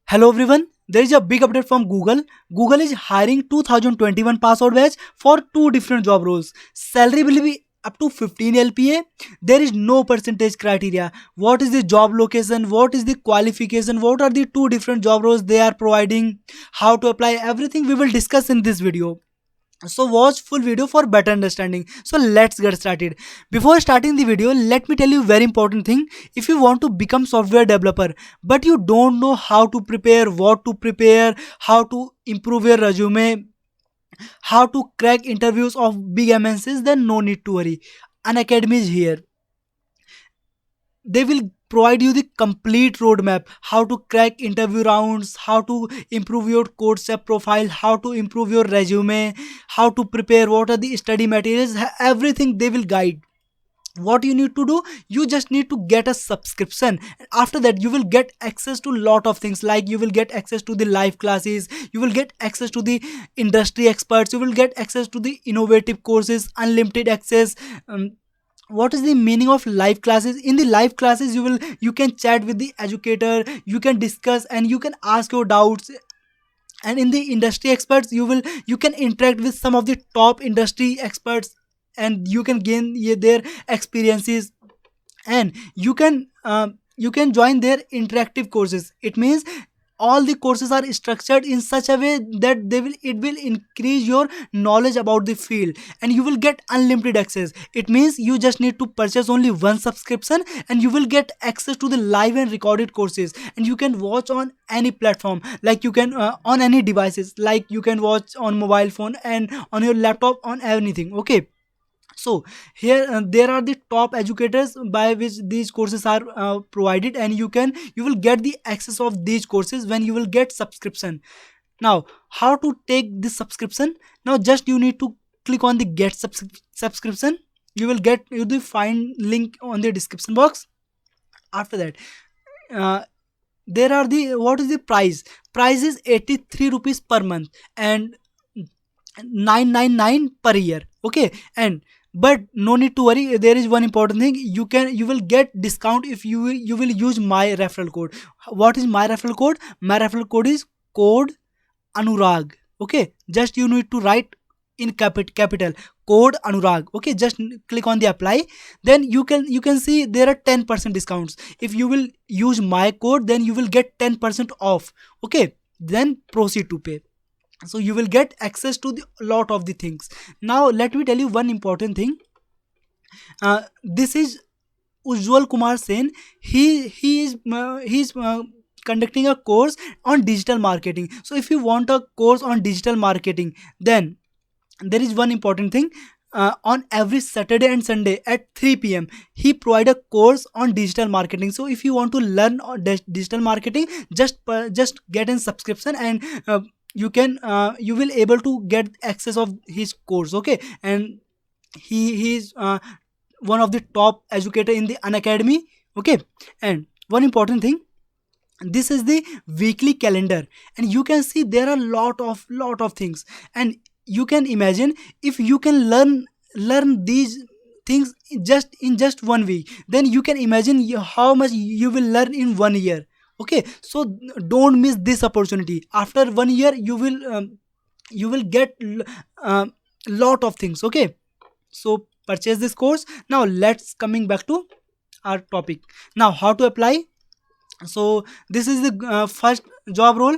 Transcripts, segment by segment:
Hello everyone. There is a big update from Google. Google is hiring 2021 pass out batch for two different job roles. Salary will be up to 15 LPA. There is no percentage criteria. What is the job location? What is the qualification? What are the two different job roles they are providing? How to apply? Everything we will discuss in this video. So watch full video for better understanding. So let's get started. Before starting the video, let me tell you very important thing. If you want to become software developer but you don't know how to prepare, what to prepare, how to improve your resume, how to crack interviews of big MNCs, then no need to worry. An academy is here. They will provide you the complete roadmap, how to crack interview rounds, how to improve your code step profile, how to improve your resume, how to prepare, what are the study materials, everything they will guide. What you need to do, you just need to get a subscription. After that you will get access to lot of things, like you will get access to the live classes, you will get access to the industry experts, you will get access to the innovative courses, unlimited access. What is the meaning of live classes? In the live classes you can chat with the educator, you can discuss and you can ask your doubts. And in the industry experts, you can interact with some of the top industry experts and you can gain their experiences. And you can join their interactive courses. It means all the courses are structured in such a way that it will increase your knowledge about the field, and you will get unlimited access. It means you just need to purchase only one subscription and you will get access to the live and recorded courses, and you can watch on any platform, like you can on any devices, like you can watch on mobile phone and on your laptop, on anything. Okay, so here there are the top educators by which these courses are provided, and you will get the access of these courses when you will get subscription. Now, how to take this subscription? Now just you need to click on the get subscription. You will get you the find link on the description box. After that, uh, there are the what is the price is 83 rupees per month and 999 per year. Okay, and but no need to worry, there is one important thing. You will get discount if you will use my referral code. What is my referral code? My referral code is code Anurag. Okay, just you need to write in capital code Anurag. Okay, just click on the apply. Then you can see there are 10% discounts. If you will use my code, then you will get 10% off. Okay, then proceed to pay. So you will get access to the lot of the things. Now let me tell you one important thing. This is Ujjwal Kumar Sen. He's conducting a course on digital marketing. So if you want a course on digital marketing, then there is one important thing. On every Saturday and Sunday at 3 p.m. he provide a course on digital marketing. So if you want to learn on digital marketing, just get in subscription, and you will able to get access of his course. Okay, and he is one of the top educator in the Unacademy. Okay, and one important thing, this is the weekly calendar, and you can see there are lot of things. And you can imagine, if you can learn these things in just 1 week, then you can imagine how much you will learn in 1 year. Okay, so don't miss this opportunity. After 1 year you will get lot of things. Okay, so purchase this course. Now let's coming back to our topic. Now, how to apply? So this is the first job role,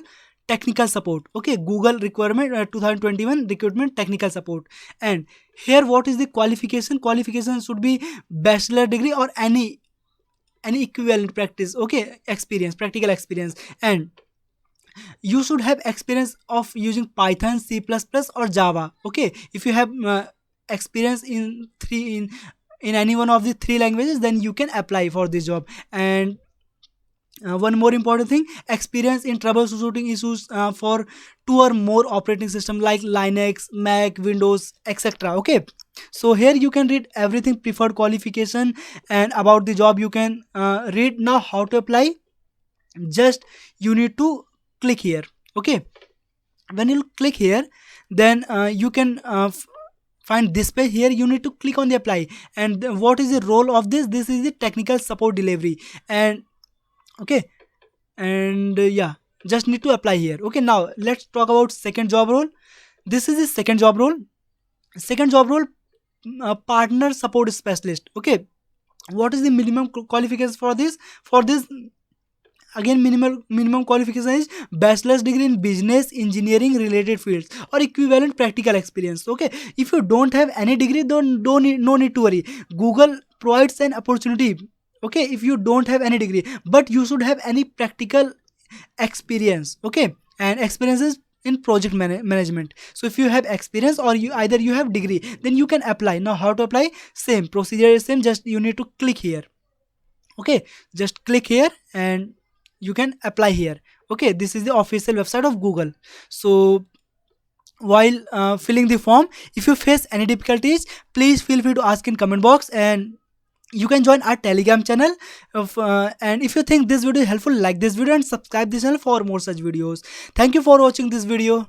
technical support. Okay, Google requirement 2021 recruitment, technical support. And here, what is the qualification should be bachelor degree or any equivalent practice. Okay, experience, practical experience. And you should have experience of using Python, C++, or Java. Okay, if you have experience in any one of the three languages, then you can apply for this job. And one more important thing, experience in troubleshooting issues for two or more operating system like Linux, Mac, Windows, etc. Okay, so here you can read everything, preferred qualification, and about the job you can read. Now, how to apply? Just you need to click here. Okay, when you click here, then you can find this page. Here you need to click on the apply. And what is the role of this is the technical support delivery. And okay, and yeah, just need to apply here. Okay, now let's talk about second job role. This is the second job role. Second job role, partner support specialist. Okay, what is the minimum qualifications for this? For this, again, minimum qualification is bachelor's degree in business engineering related fields or equivalent practical experience. Okay, if you don't have any degree, don't need, no need to worry. Google provides an opportunity. Okay, if you don't have any degree, but you should have any practical experience. Okay, and experiences in project management. So if you have experience or you either you have degree, then you can apply. Now how to apply? Same procedure is same, just you need to click here. Okay, just click here and you can apply here. Okay, this is the official website of Google. So while filling the form, if you face any difficulties, please feel free to ask in comment box, and you can join our Telegram channel and if you think this video is helpful, like this video and subscribe this channel for more such videos. Thank you for watching this video.